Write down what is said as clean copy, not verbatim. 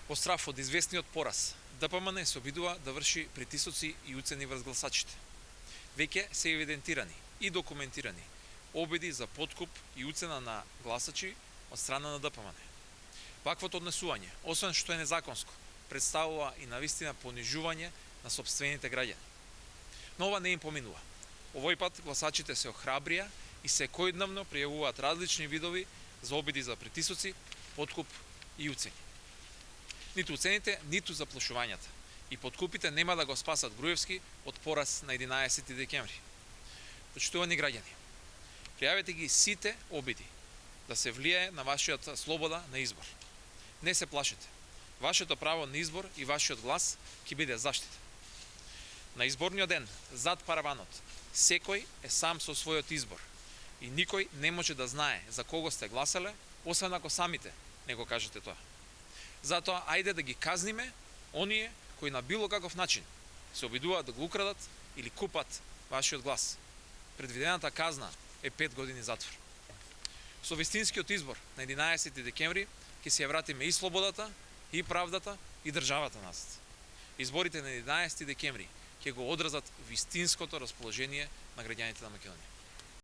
По страф од известниот пораз, ДПМН се обидува да врши притисоци и уцени врз гласачите. Веќе се евидентирани и документирани обиди за подкуп и уцена на гласачи од страна на ДПМН. Ваквото однесување, освен што е незаконско, представува и навистина понижување на сопствените граѓани. Но ова не им поминува. Овој пат гласачите се охрабрија и секојдневно пријавуваат различни видови за обиди за притисоци, подкуп и уцени. Ниту уцените, ниту заплашувањата и подкупите нема да го спасат Груевски од пораз на 11 декември. Почитувани граѓани, пријавете ги сите обиди да се влијае на вашиот слобода на избор. Не се плашете. Вашето право на избор и вашиот глас ќе биде заштитен. На изборниот ден, зад параванот, секој е сам со својот избор и никој не може да знае за кого сте гласале, освен ако самите не го кажете тоа. Затоа, ајде да ги казниме оние кои на било каков начин се обидуваат да го украдат или купат вашиот глас. Предвидената казна е 5 години затвор. Со вистинскиот избор на 11 декември ќе се ја вратиме и слободата, и правдата, и државата назад. Изборите на 11 декември ќе го одразат вистинското расположение на граѓаните на Македонија.